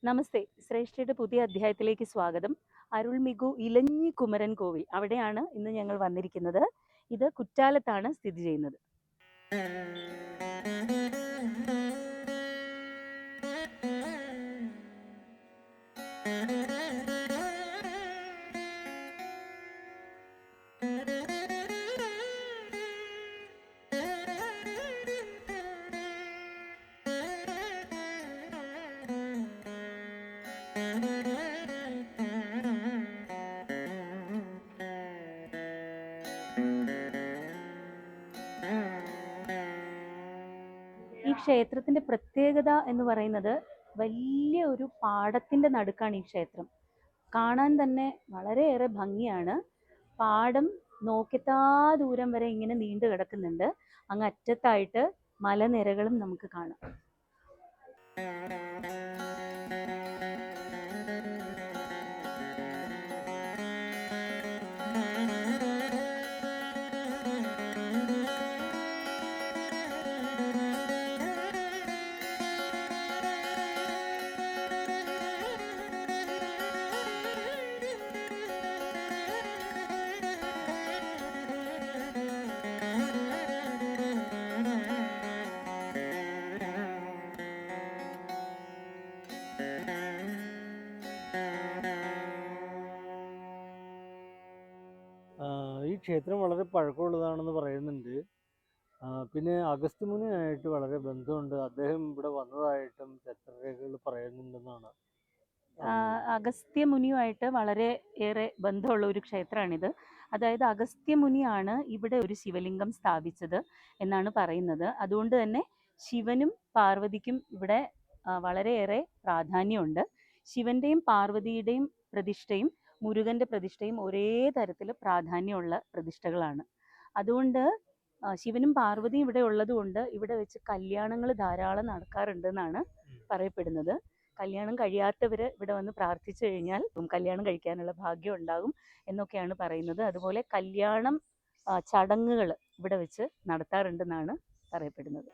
നമസ്തേ. ശ്രേഷ്ഠയുടെ പുതിയ അധ്യായത്തിലേക്ക് സ്വാഗതം. അരുൾമികു ഇലഞ്ഞി കുമരൻ കോവിൽ, അവിടെയാണ് ഇന്ന് ഞങ്ങൾ വന്നിരിക്കുന്നത്. ഇത് കുറ്റാലത്താണ് സ്ഥിതി ചെയ്യുന്നത്. ഈ ക്ഷേത്രത്തിന്റെ പ്രത്യേകത എന്ന് പറയുന്നത് വലിയ ഒരു പാടത്തിന്റെ നടുക്കാണ് ഈ ക്ഷേത്രം. കാണാൻ തന്നെ വളരെയേറെ ഭംഗിയാണ്. പാടം നോക്കെത്താ ദൂരം വരെ ഇങ്ങനെ നീണ്ടു കിടക്കുന്നുണ്ട്. അങ്ങ് അറ്റത്തായിട്ട് മലനിരകളും നമുക്ക് കാണാം. ഈ ക്ഷേത്രം വളരെ പഴക്കമുള്ളതാണെന്ന് പറയുന്നുണ്ട്. പിന്നെ അഗസ്ത്യമുനിയായിട്ട് വളരെ ബന്ധമുണ്ട്. അദ്ദേഹം ഇവിടെ വന്നതായിട്ടും ചരിത്രരേഖകൾ പറയുന്നുണ്ടെന്നാണ്. അഗസ്ത്യമുനിയുമായിട്ട് വളരെ ഏറെ ബന്ധമുള്ള ഒരു ക്ഷേത്രമാണിത്. അതായത് അഗസ്ത്യമുനിയാണ് ഇവിടെ ഒരു ശിവലിംഗം സ്ഥാപിച്ചത് എന്നാണ് പറയുന്നത്. അതുകൊണ്ട് തന്നെ ശിവനും പാർവതിക്കും ഇവിടെ വളരെയേറെ പ്രാധാന്യമുണ്ട്. ശിവന്റെയും പാർവതിയുടെയും പ്രതിഷ്ഠയും മുരുകന്റെ പ്രതിഷ്ഠയും ഒരേ തരത്തിൽ പ്രാധാന്യമുള്ള പ്രതിഷ്ഠകളാണ്. അതുകൊണ്ട് ശിവനും പാർവതിയും ഇവിടെ ഉള്ളതുകൊണ്ട് ഇവിടെ വെച്ച് കല്യാണങ്ങൾ ധാരാളം നടക്കാറുണ്ട് എന്നാണ് പറയപ്പെടുന്നത്. കല്യാണം കഴിയാത്തവർ ഇവിടെ വന്ന് പ്രാർത്ഥിച്ചു കഴിഞ്ഞാൽ കല്യാണം കഴിക്കാനുള്ള ഭാഗ്യം ഉണ്ടാകും എന്നൊക്കെയാണ് പറയുന്നത്. അതുപോലെ കല്യാണം ചടങ്ങുകൾ ഇവിടെ വെച്ച് നടത്താറുണ്ടെന്നാണ് പറയപ്പെടുന്നത്.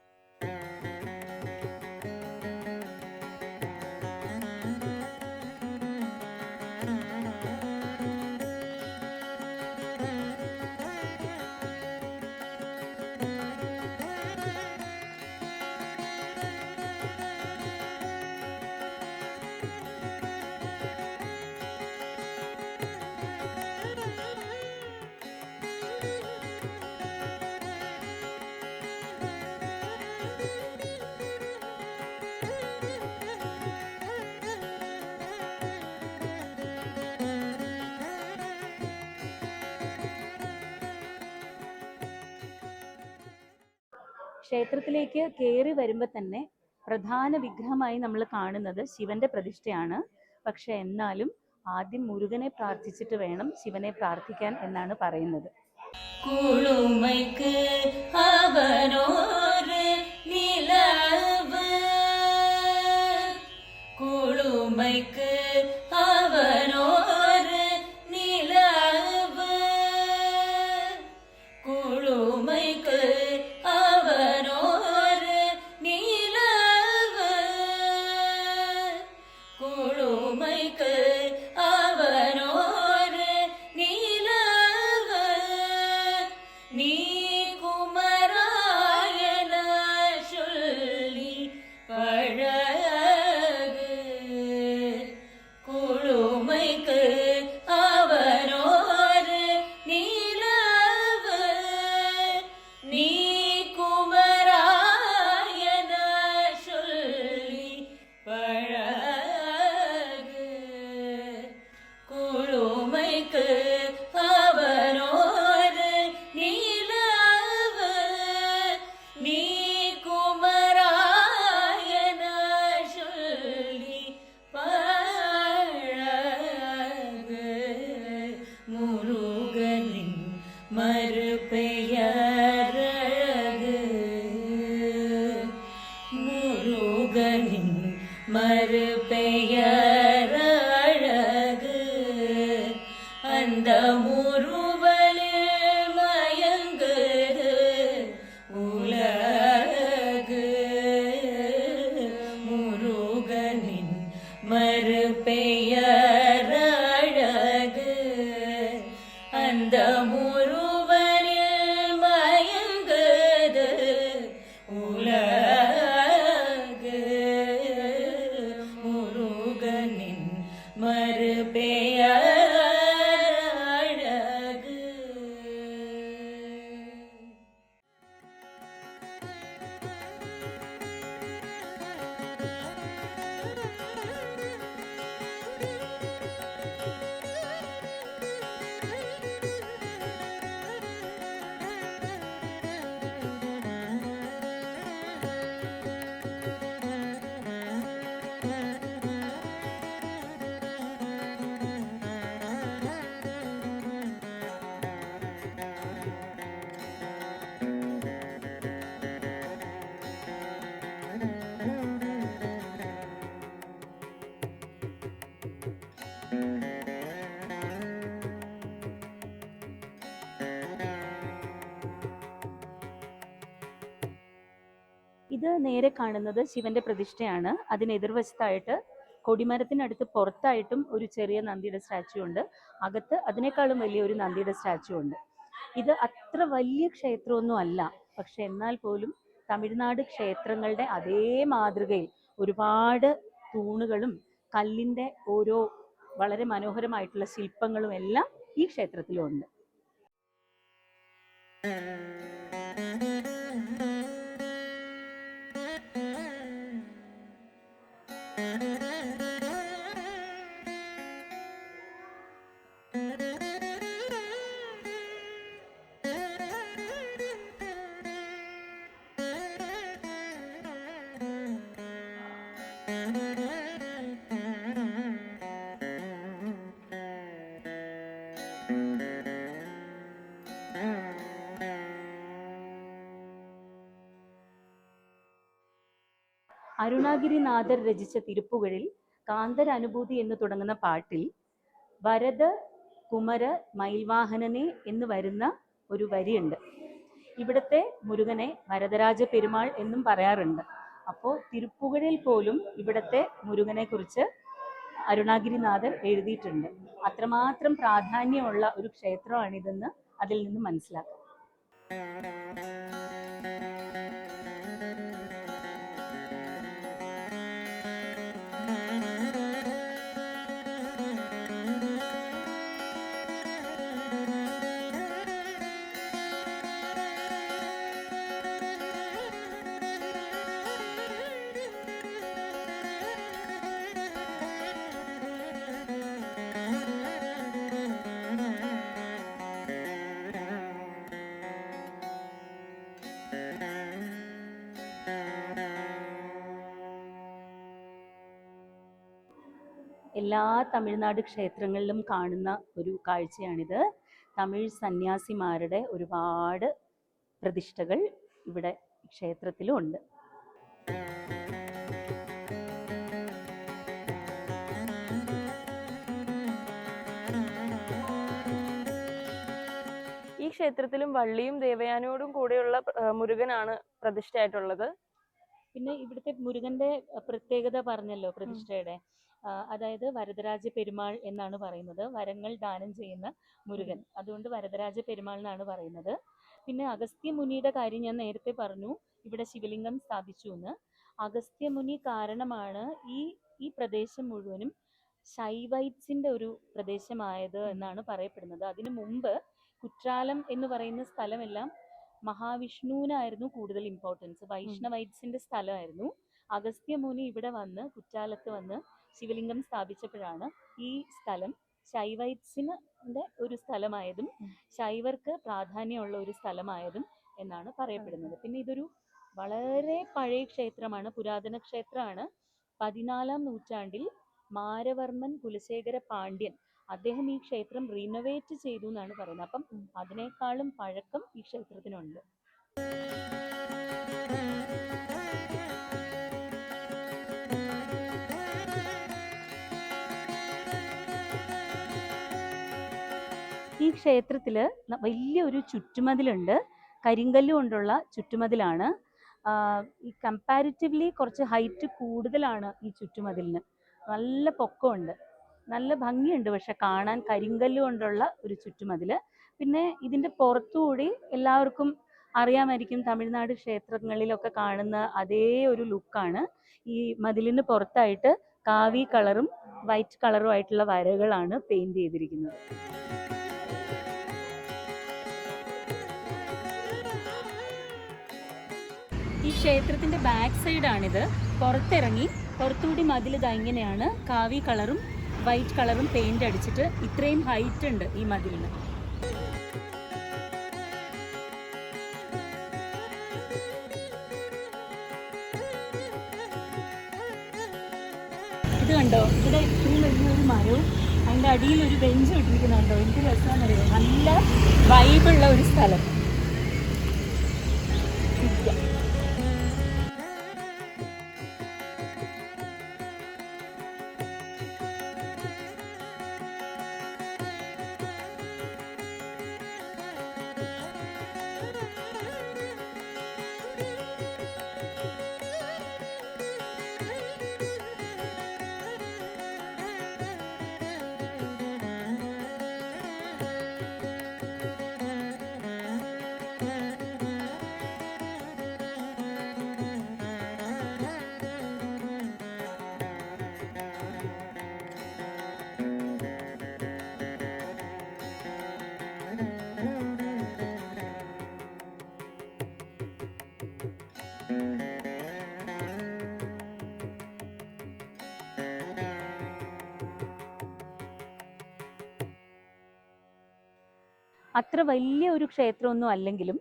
ക്ഷേത്രത്തിലേക്ക് കയറി വരുമ്പോൾ തന്നെ പ്രധാന വിഗ്രഹമായി നമ്മൾ കാണുന്നത് ശിവന്റെ പ്രതിഷ്ഠയാണ്. പക്ഷെ എന്നാലും ആദ്യം മുരുകനെ പ്രാർത്ഥിച്ചിട്ട് വേണം ശിവനെ പ്രാർത്ഥിക്കാൻ എന്നാണ് പറയുന്നത്. அந்த முருவலில் மயங்குது உலகு முருகனின் ഇത് നേരെ കാണുന്നത് ശിവന്റെ പ്രതിഷ്ഠയാണ്. അതിന് എതിർവശത്തായിട്ട് കൊടിമരത്തിനടുത്ത് പുറത്തായിട്ടും ഒരു ചെറിയ നന്ദിയുടെ സ്റ്റാച്ചു ഉണ്ട്. അകത്ത് അതിനേക്കാളും വലിയ ഒരു നന്ദിയുടെ സ്റ്റാച്ചു ഉണ്ട്. ഇത് അത്ര വലിയ ക്ഷേത്രമൊന്നും അല്ല, പക്ഷെ എന്നാൽ പോലും തമിഴ്നാട് ക്ഷേത്രങ്ങളുടെ അതേ മാതൃകയിൽ ഒരുപാട് തൂണുകളും കല്ലിൻ്റെ ഓരോ വളരെ മനോഹരമായിട്ടുള്ള ശില്പങ്ങളും എല്ലാം ഈ ക്ഷേത്രത്തിലും ഉണ്ട്. അരുണാഗിരിനാഥർ രചിച്ച തിരുപ്പുകളിൽ കാന്തര അനുഭൂതി എന്ന് തുടങ്ങുന്ന പാട്ടിൽ വരദ കുമര മയിൽവാഹനനെ എന്ന് വരുന്ന ഒരു വരിയുണ്ട്. ഇവിടുത്തെ മുരുകനെ വരദരാജ പെരുമാൾ എന്നും പറയാറുണ്ട്. അപ്പോൾ തിരുപ്പുകളിൽ പോലും ഇവിടുത്തെ മുരുകനെ കുറിച്ച് അരുണാഗിരിനാഥർ എഴുതിയിട്ടുണ്ട്. അത്രമാത്രം പ്രാധാന്യമുള്ള ഒരു ക്ഷേത്രമാണിതെന്ന് അതിൽ നിന്ന് മനസ്സിലാക്കാം. എല്ലാ തമിഴ്നാട് ക്ഷേത്രങ്ങളിലും കാണുന്ന ഒരു കാഴ്ചയാണിത്. തമിഴ് സന്യാസിമാരുടെ ഒരുപാട് പ്രതിഷ്ഠകൾ ഇവിടെ ക്ഷേത്രത്തിലും ഉണ്ട്. ഈ ക്ഷേത്രത്തിലും വള്ളിയും ദേവയാനിയോടും കൂടെയുള്ള മുരുകനാണ് പ്രതിഷ്ഠയായിട്ടുള്ളത്. പിന്നെ ഇവിടുത്തെ മുരുകന്റെ പ്രത്യേകത പറഞ്ഞല്ലോ പ്രതിഷ്ഠയുടെ, അതായത് വരദരാജ പെരുമാൾ എന്നാണ് പറയുന്നത്. വരങ്ങൾ ദാനം ചെയ്യുന്ന മുരുകൻ, അതുകൊണ്ട് വരദരാജ പെരുമാൾ എന്നാണ് പറയുന്നത്. പിന്നെ അഗസ്ത്യമുനിയുടെ കാര്യം ഞാൻ നേരത്തെ പറഞ്ഞു, ഇവിടെ ശിവലിംഗം സ്ഥാപിച്ചു എന്ന്. അഗസ്ത്യമുനി കാരണമാണ് ഈ പ്രദേശം മുഴുവനും ശൈവൈറ്റ്സിന്റെ ഒരു പ്രദേശമായത് എന്നാണ് പറയപ്പെടുന്നത്. അതിനു മുമ്പ് കുറ്റാലം എന്ന് പറയുന്ന സ്ഥലമെല്ലാം മഹാവിഷ്ണുവിനായിരുന്നു കൂടുതൽ ഇമ്പോർട്ടൻസ്, വൈഷ്ണവൈറ്റ്സിന്റെ സ്ഥലമായിരുന്നു. അഗസ്ത്യമുനി ഇവിടെ വന്ന് കുറ്റാലത്ത് വന്ന് ശിവലിംഗം സ്ഥാപിച്ചപ്പോഴാണ് ഈ സ്ഥലം ശൈവൈറ്റ്സിന്റെ ഒരു സ്ഥലമായതും ശൈവർക്ക് പ്രാധാന്യമുള്ള ഒരു സ്ഥലമായതും എന്നാണ് പറയപ്പെടുന്നത്. പിന്നെ ഇതൊരു വളരെ പഴയ ക്ഷേത്രമാണ്, പുരാതന ക്ഷേത്രമാണ്. 14-ാം നൂറ്റാണ്ടിൽ മാരവർമ്മൻ കുലശേഖര പാണ്ഡ്യൻ അദ്ദേഹം ഈ ക്ഷേത്രം റിനോവേറ്റ് ചെയ്തു എന്നാണ് പറയുന്നത്. അപ്പം അതിനേക്കാളും പഴക്കം ഈ ക്ഷേത്രത്തിനുണ്ട്. ഈ ക്ഷേത്രത്തിൽ വലിയൊരു ചുറ്റുമതിലുണ്ട്, കരിങ്കല്ല് കൊണ്ടുള്ള ചുറ്റുമതിലാണ്. ഈ കമ്പാരിറ്റീവ്ലി കുറച്ച് ഹൈറ്റ് കൂടുതലാണ് ഈ ചുറ്റുമതിലിന്, നല്ല പൊക്കമുണ്ട്, നല്ല ഭംഗിയുണ്ട്. പക്ഷെ കാണാൻ കരിങ്കല്ല് കൊണ്ടുള്ള ഒരു ചുറ്റുമതിൽ. പിന്നെ ഇതിൻ്റെ പുറത്തുകൂടി എല്ലാവർക്കും അറിയാമായിരിക്കും, തമിഴ്നാട് ക്ഷേത്രങ്ങളിലൊക്കെ കാണുന്ന അതേ ഒരു ലുക്കാണ്. ഈ മതിലിന് പുറത്തായിട്ട് കാവി കളറും വൈറ്റ് കളറും ആയിട്ടുള്ള വരകളാണ് പെയിന്റ് ചെയ്തിരിക്കുന്നത്. ഈ ക്ഷേത്രത്തിന്റെ ബാക്ക് സൈഡാണിത്. പുറത്തിറങ്ങി പുറത്തുകൂടി മതിൽ ഇങ്ങനെയാണ് കാവി കളറും വൈറ്റ് കളറും പെയിന്റ് അടിച്ചിട്ട് ഇത്രയും ഹൈറ്റ് ഉണ്ട് ഈ മതിലിന്. ഇത് കണ്ടോ, ഇവിടെ ഇത്രയും വലിയൊരു മരവും അതിൻ്റെ അടിയിൽ ഒരു ബെഞ്ച് ഇട്ടിരിക്കുന്നുണ്ടോ, എന്ത് രസമാണെന്നറിയോ, നല്ല വൈബുള്ള ഒരു സ്ഥലം. അത്ര വലിയ ഒരു ക്ഷേത്രമൊന്നും അല്ലെങ്കിലും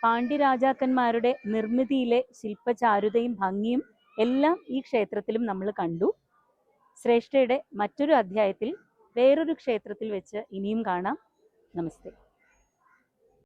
പാണ്ഡ്യരാജാക്കന്മാരുടെ നിർമ്മിതിയിലെ ശില്പചാരുതയും ഭംഗിയും എല്ലാം ഈ ക്ഷേത്രത്തിലും നമ്മൾ കണ്ടു. ശ്രേഷ്ഠയുടെ മറ്റൊരു അധ്യായത്തിൽ വേറൊരു ക്ഷേത്രത്തിൽ വെച്ച് ഇനിയും കാണാം. നമസ്തേ.